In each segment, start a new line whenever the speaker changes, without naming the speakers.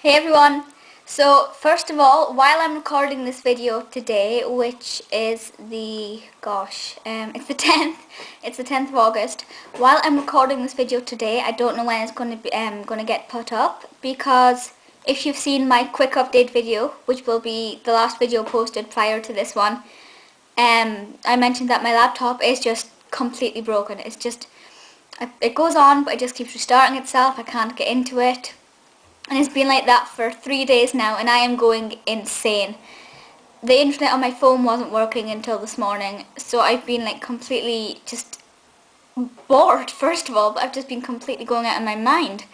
Hey everyone! So first of all, while I'm recording this video today, which is it's the 10th, it's the 10th of August. While I'm recording this video today, I don't know when it's going to get put up, because if you've seen my quick update video, which will be the last video posted prior to this one, I mentioned that my laptop is just completely broken. It goes on, but it just keeps restarting itself. I can't get into it. And it's been like that for 3 days now, and I am going insane. The internet on my phone wasn't working until this morning, so I've been like completely just bored, first of all, but I've just been completely going out of my mind.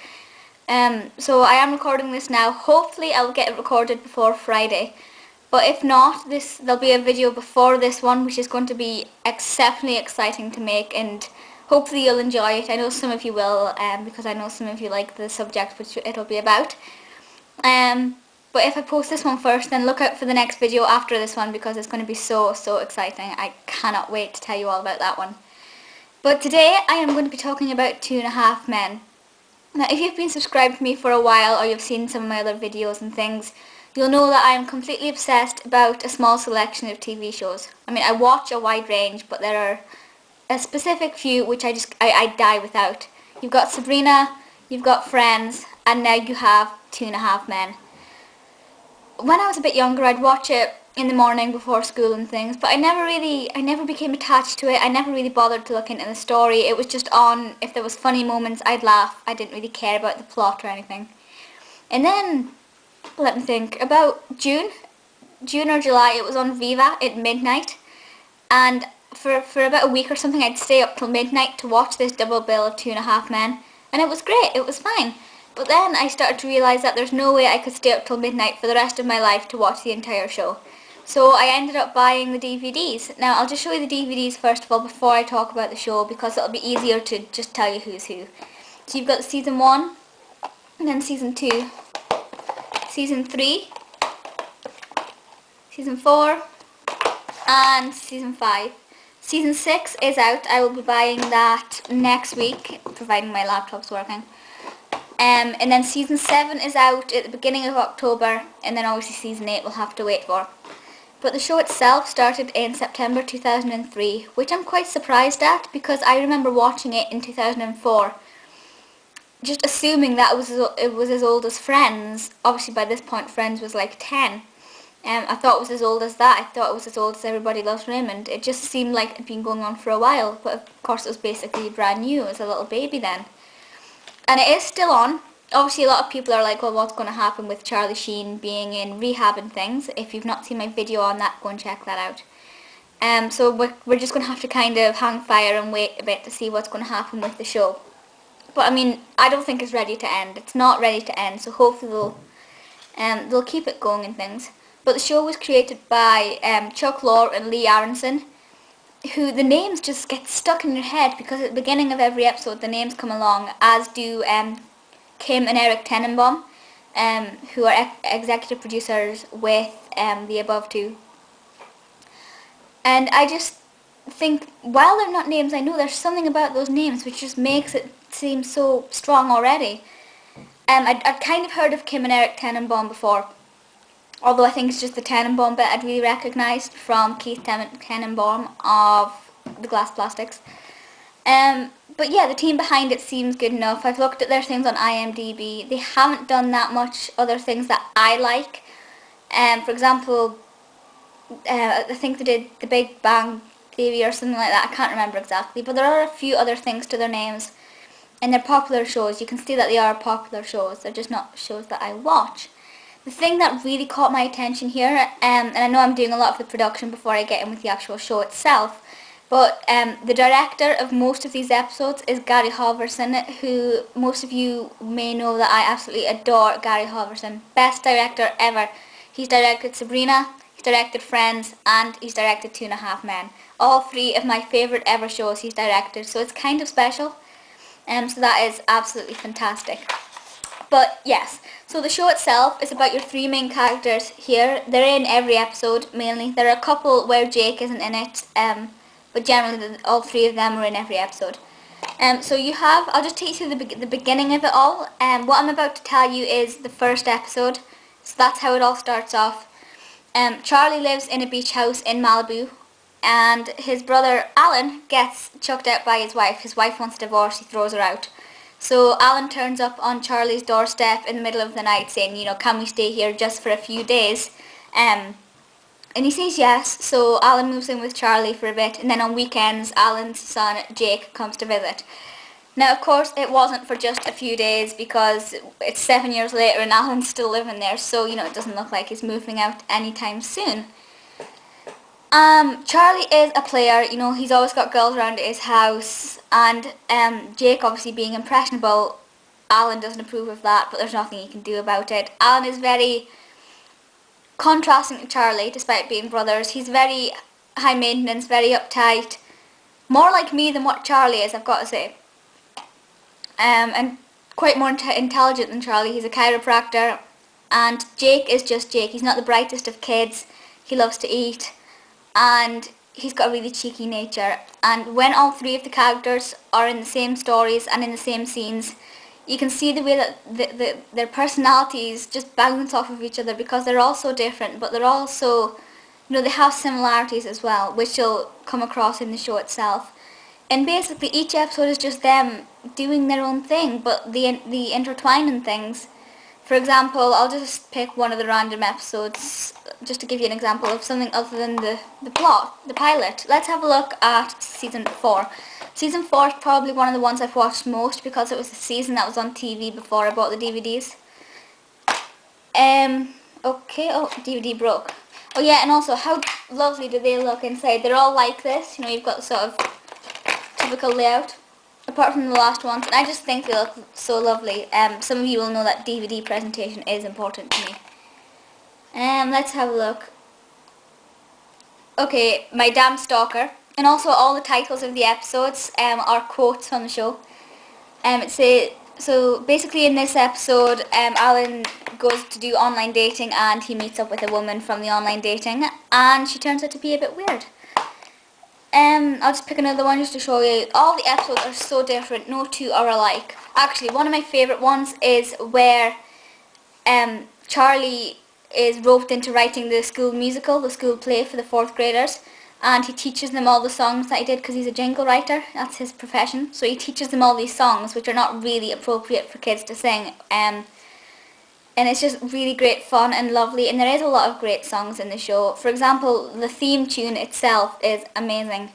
So I am recording this now. Hopefully I'll get it recorded before Friday. But if not, there'll be a video before this one, which is going to be exceptionally exciting to make, and hopefully you'll enjoy it. I know some of you will, because I know some of you like the subject which it'll be about. But if I post this one first, then look out for the next video after this one, because it's going to be so exciting. I cannot wait to tell you all about that one. But today I am going to be talking about 2.5 Men. Now, if you've been subscribed to me for a while, or you've seen some of my other videos and things, you'll know that I am completely obsessed about a small selection of TV shows. I mean, I watch a wide range, but there are a specific few which I die without. You've got Sabrina, you've got Friends, and now you have 2.5 Men. When I was a bit younger, I'd watch it in the morning before school and things, but I never became attached to it. I never really bothered to look into the story. It was just on. If there was funny moments, I'd laugh. I didn't really care about the plot or anything. And then, let me think, about June or July, it was on Viva at midnight, and for about a week or something, I'd stay up till midnight to watch this double bill of 2.5 Men, and it was great, it was fine. But then I started to realise that there's no way I could stay up till midnight for the rest of my life to watch the entire show. So I ended up buying the DVDs. Now I'll just show you the DVDs first of all before I talk about the show, because it'll be easier to just tell you who's who. So you've got season 1, and then season 2, season 3, season 4, and season 5. Season 6 is out. I will be buying that next week, providing my laptop's working. And then season 7 is out at the beginning of October, and then obviously season 8 we'll have to wait for. But the show itself started in September 2003, which I'm quite surprised at, because I remember watching it in 2004, just assuming that it was as old as Friends. Obviously by this point Friends was like 10. I thought it was as old as that. I thought it was as old as Everybody Loves Raymond. It just seemed like it had been going on for a while, but of course it was basically brand new. It was a little baby then. And it is still on. Obviously a lot of people are like, well, what's going to happen with Charlie Sheen being in rehab and things? If you've not seen my video on that, go and check that out. So we're just going to have to kind of hang fire and wait a bit to see what's going to happen with the show. But I mean, I don't think it's ready to end. It's not ready to end, so hopefully they'll keep it going and things. But the show was created by Chuck Lorre and Lee Aronsohn, who the names just get stuck in your head, because at the beginning of every episode the names come along, as do Kim and Eric Tannenbaum, who are executive producers with the above two. And I just think, while they're not names, I know there's something about those names which just makes it seem so strong already. I'd kind of heard of Kim and Eric Tannenbaum before, although I think it's just the Tannenbaum bit I'd really recognised from Keith Tannenbaum of the Glass Plastics. But yeah, the team behind it seems good enough. I've looked at their things on IMDb. They haven't done that much other things that I like. For example, I think they did The Big Bang Theory or something like that. I can't remember exactly. But there are a few other things to their names. And they're popular shows. You can see that they are popular shows. They're just not shows that I watch. The thing that really caught my attention here, and I know I'm doing a lot of the production before I get in with the actual show itself, but the director of most of these episodes is Gary Halvorson, who most of you may know that I absolutely adore. Gary Halvorson, best director ever. He's directed Sabrina, he's directed Friends, and he's directed 2.5 Men. All 3 of my favourite ever shows he's directed, so it's kind of special. So that is absolutely fantastic. But yes, so the show itself is about your 3 main characters here. They're in every episode, mainly. There are a couple where Jake isn't in it, but generally all 3 of them are in every episode. So you have, I'll just take you through the beginning of it all. What I'm about to tell you is the first episode. So that's how it all starts off. Charlie lives in a beach house in Malibu, and his brother Alan gets chucked out by his wife. His wife wants a divorce, he throws her out. So Alan turns up on Charlie's doorstep in the middle of the night saying, you know, can we stay here just for a few days? And he says yes, so Alan moves in with Charlie for a bit, and then on weekends Alan's son Jake comes to visit. Now, of course, it wasn't for just a few days because it's 7 years later and Alan's still living there, so, you know, it doesn't look like he's moving out anytime soon. Charlie is a player, you know, he's always got girls around at his house, and Jake obviously being impressionable, Alan doesn't approve of that, but there's nothing he can do about it. Alan is very contrasting to Charlie, despite being brothers. He's very high maintenance, very uptight, more like me than what Charlie is, I've got to say. And quite more intelligent than Charlie. He's a chiropractor, and Jake is just Jake. He's not the brightest of kids. He loves to eat, and he's got a really cheeky nature. And when all three of the characters are in the same stories and in the same scenes, you can see the way that their personalities just bounce off of each other, because they're all so different, but they're also, you know, they have similarities as well, which will come across in the show itself. And basically each episode is just them doing their own thing, but the intertwining things. For example, I'll just pick one of the random episodes just to give you an example of something other than the plot, the pilot. Let's have a look at season 4. Season 4 is probably one of the ones I've watched most because it was the season that was on TV before I bought the DVDs. Okay, oh, DVD broke. Oh yeah, and also how lovely do they look inside. They're all like this, you know, you've got sort of typical layout, apart from the last ones, and I just think they look so lovely. Some of you will know that DVD presentation is important to me. Let's have a look. Okay, My Damn Stalker, and also all the titles of the episodes are quotes from the show. So basically in this episode, Alan goes to do online dating and he meets up with a woman from the online dating, and she turns out to be a bit weird. I'll just pick another one just to show you. All the episodes are so different, no two are alike. Actually, one of my favourite ones is where Charlie is roped into writing the school musical, the school play for the 4th graders, and he teaches them all the songs that he did because he's a jingle writer, that's his profession. So he teaches them all these songs which are not really appropriate for kids to sing. And it's just really great fun and lovely, and there is a lot of great songs in the show. For example, the theme tune itself is amazing.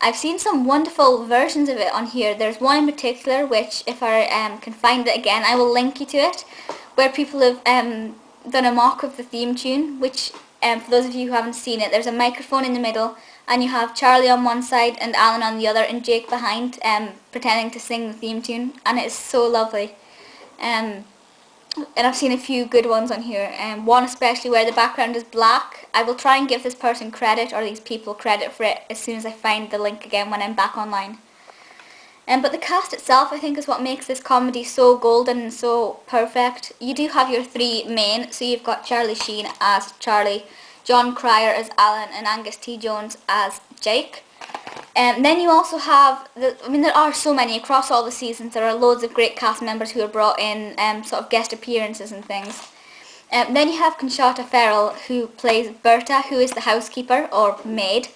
I've seen some wonderful versions of it on here. There's one in particular which, if I can find it again, I will link you to it, where people have done a mock of the theme tune, which for those of you who haven't seen it, there's a microphone in the middle and you have Charlie on one side and Alan on the other and Jake behind pretending to sing the theme tune, and it is so lovely. And I've seen a few good ones on here, one especially where the background is black. I will try and give this person credit, or these people credit, for it as soon as I find the link again when I'm back online. But the cast itself, I think, is what makes this comedy so golden and so perfect. You do have your three main, so you've got Charlie Sheen as Charlie, John Cryer as Alan, and Angus T. Jones as Jake. Then you also have, there are so many across all the seasons. There are loads of great cast members who are brought in, sort of guest appearances and things. Then you have Conchata Ferrell, who plays Berta, who is the housekeeper or maid,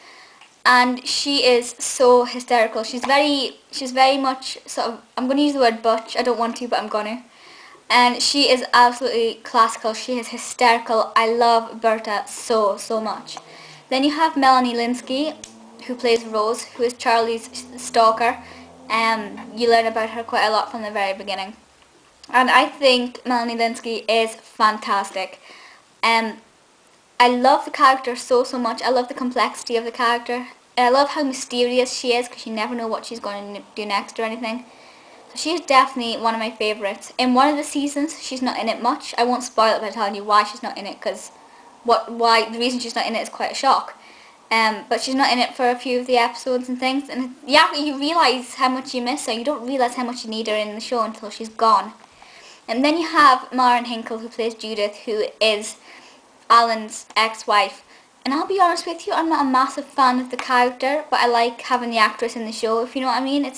and she is so hysterical. She's very much sort of, I'm going to use the word butch. I don't want to, but I'm going to. And she is absolutely classical. She is hysterical. I love Berta so much. Then you have Melanie Lynskey, who plays Rose, who is Charlie's stalker. You learn about her quite a lot from the very beginning. And I think Melanie Lynskey is fantastic. I love the character so much. I love the complexity of the character. And I love how mysterious she is, because you never know what she's going to do next or anything. So she is definitely one of my favourites. In one of the seasons, she's not in it much. I won't spoil it by telling you why she's not in it, because the reason she's not in it is quite a shock. But she's not in it for a few of the episodes and things, and you realise how much you miss her. You don't realise how much you need her in the show until she's gone. And then you have Marin Hinkle, who plays Judith, who is Alan's ex-wife. And I'll be honest with you, I'm not a massive fan of the character, but I like having the actress in the show, if you know what I mean. It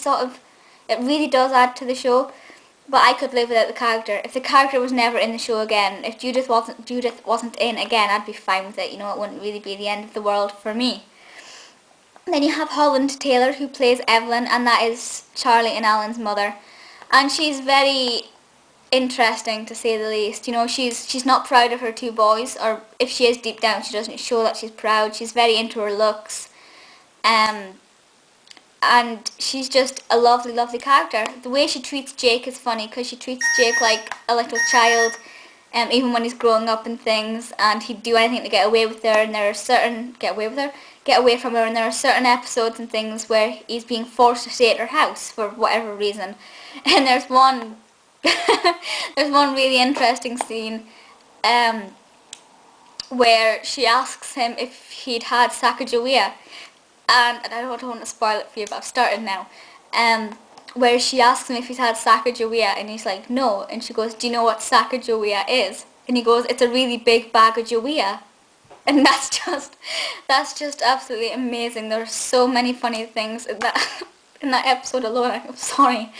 It really does add to the show, but I could live without the character. If the character was never in the show again, if Judith wasn't in again, I'd be fine with it. You know, it wouldn't really be the end of the world for me. Then you have Holland Taylor, who plays Evelyn, and that is Charlie and Alan's mother. And she's very interesting, to say the least. You know, she's not proud of her two boys, or if she is deep down, she doesn't show that she's proud. She's very into her looks. And she's just a lovely, lovely character. The way she treats Jake is funny, because she treats Jake like a little child, even when he's growing up and things, and he'd do anything to get away with her, and there are certain, get away from her, and there are certain episodes and things where he's being forced to stay at her house for whatever reason. And there's one, there's one really interesting scene, where she asks him if he'd had Sacagawea, and I don't want to spoil it for you, but I've started now, where she asks him if he's had Sacagawea, and he's like, no, and she goes, do you know what Sacagawea is? And he goes, it's a really big bag of Jawea. And that's just absolutely amazing. There's so many funny things in that in that episode alone. I'm sorry.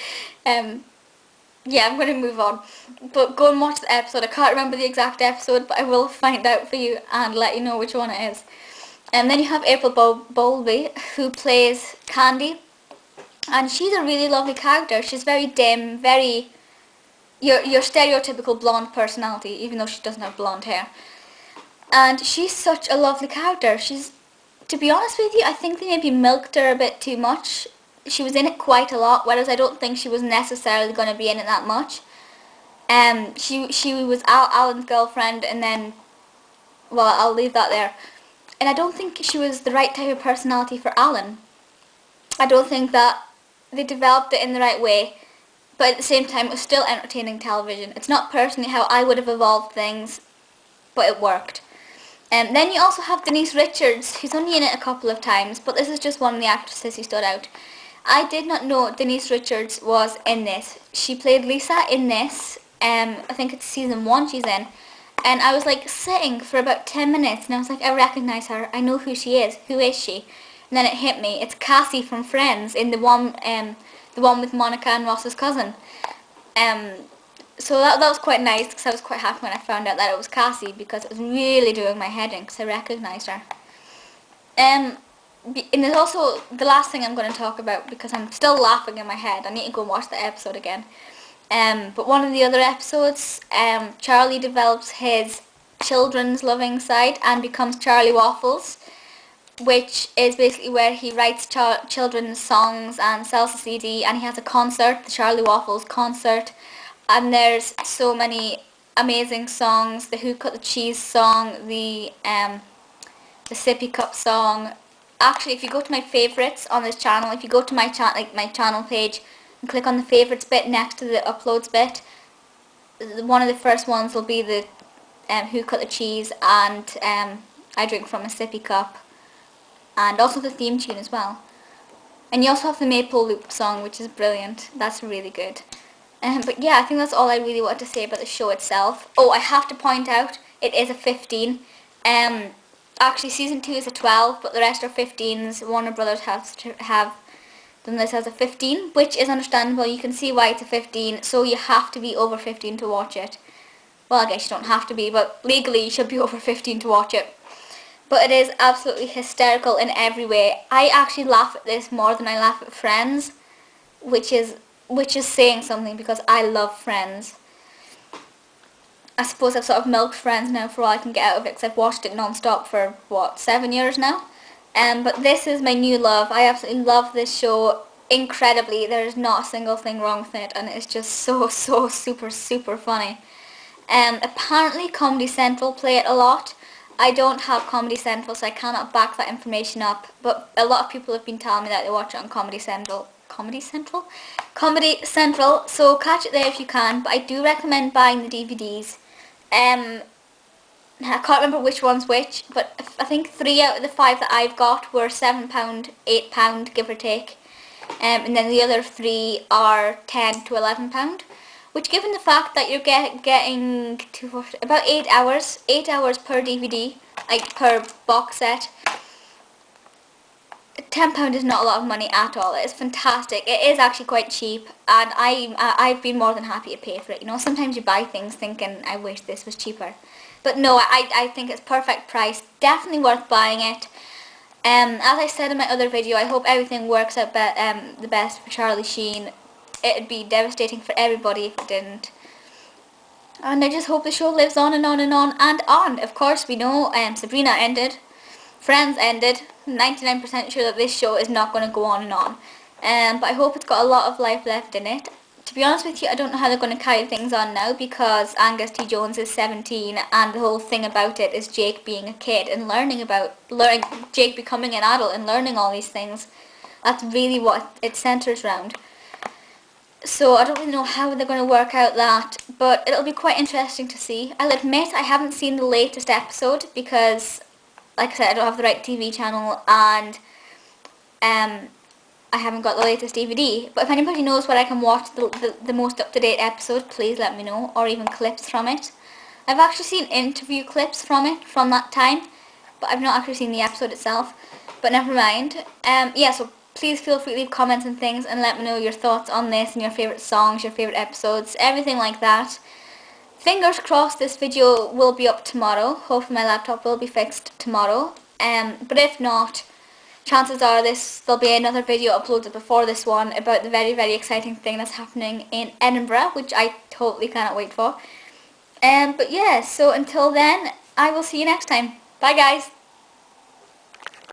Yeah, I'm going to move on. But go and watch the episode. I can't remember the exact episode, but I will find out for you and let you know which one it is. And then you have April Bowlby, who plays Kandi. And she's a really lovely character. She's very dim, very your stereotypical blonde personality, even though she doesn't have blonde hair. And she's such a lovely character. She's, to be honest with you, I think they maybe milked her a bit too much. She was in it quite a lot, whereas I don't think she was necessarily going to be in it that much. She was Alan's girlfriend, and then, well, I'll leave that there. And I don't think she was the right type of personality for Alan. I don't think that they developed it in the right way, but at the same time, it was still entertaining television. It's not personally how I would have evolved things, but it worked. Then you also have Denise Richards, who's only in it a couple of times, but this is just one of the actresses who stood out. I did not know Denise Richards was in this. She played Lisa in this, I think it's season 1 she's in, and I was like sitting for about 10 minutes, and I was like, I recognise her, I know who she is, who is she? And then it hit me, it's Cassie from Friends, in the one with Monica and Ross's cousin. So that was quite nice, because I was quite happy when I found out that it was Cassie, because it was really doing my head in, because I recognised her. And there's also the last thing I'm going to talk about, because I'm still laughing in my head. I need to go and watch the episode again. But one of the other episodes, Charlie develops his children's loving side and becomes Charlie Waffles, which is basically where he writes children's songs and sells a CD, and he has a concert, the Charlie Waffles concert. And there's so many amazing songs, the Who Cut the Cheese song, the Sippy Cup song. Actually, if you go to my favourites on this channel, if you go to my channel page and click on the favourites bit next to the uploads bit, one of the first ones will be the Who Cut the Cheese and I Drink From a Sippy Cup, and also the theme tune as well. And you also have the Maple Loop song, which is brilliant. That's really good. But yeah, I think that's all I really want to say about the show itself. Oh, I have to point out, it is a 15. Actually, season 2 is a 12, but the rest are 15s. Warner Brothers have done this as a 15, which is understandable. You can see why it's a 15, so you have to be over 15 to watch it. Well, I guess you don't have to be, but legally you should be over 15 to watch it. But it is absolutely hysterical in every way. I actually laugh at this more than I laugh at Friends, which is saying something, because I love Friends. I suppose I've sort of milked Friends now for all I can get out of it, because I've watched it non-stop for, 7 years now? But this is my new love. I absolutely love this show incredibly. There's not a single thing wrong with it, and it's just so super, super funny. Apparently Comedy Central play it a lot. I don't have Comedy Central, so I cannot back that information up, but a lot of people have been telling me that they watch it on Comedy Central, so catch it there if you can, but I do recommend buying the DVDs. I can't remember which one's which, but I think 3 out of the 5 that I've got were £7, £8, give or take, and then the other 3 are £10 to £11, which, given the fact that you're getting about 8 hours per DVD, like per box set, £10 is not a lot of money at all. It's fantastic. It is actually quite cheap, and I've been more than happy to pay for it. You know, sometimes you buy things thinking, I wish this was cheaper. But no, I think it's perfect price. Definitely worth buying it. As I said in my other video, I hope everything works out the best for Charlie Sheen. It'd be devastating for everybody if it didn't. And I just hope the show lives on and on and on and on. Of course, we know Sabrina ended. Friends ended. 99% sure that this show is not going to go on and on. But I hope it's got a lot of life left in it. To be honest with you, I don't know how they're going to carry things on now, because Angus T. Jones is 17 and the whole thing about it is Jake being a kid and learning Jake becoming an adult and learning all these things. That's really what it centres around. So I don't really know how they're going to work out that, but it'll be quite interesting to see. I'll admit I haven't seen the latest episode because, like I said, I don't have the right TV channel, and I haven't got the latest DVD. But if anybody knows where I can watch the most up-to-date episode, please let me know, or even clips from it. I've actually seen interview clips from it from that time, but I've not actually seen the episode itself. But never mind. Yeah, so please feel free to leave comments and things and let me know your thoughts on this and your favourite songs, your favourite episodes, everything like that. Fingers crossed this video will be up tomorrow. Hopefully my laptop will be fixed tomorrow. But if not, chances are there'll be another video uploaded before this one about the very, very exciting thing that's happening in Edinburgh, which I totally cannot wait for. But yeah, so until then, I will see you next time. Bye guys!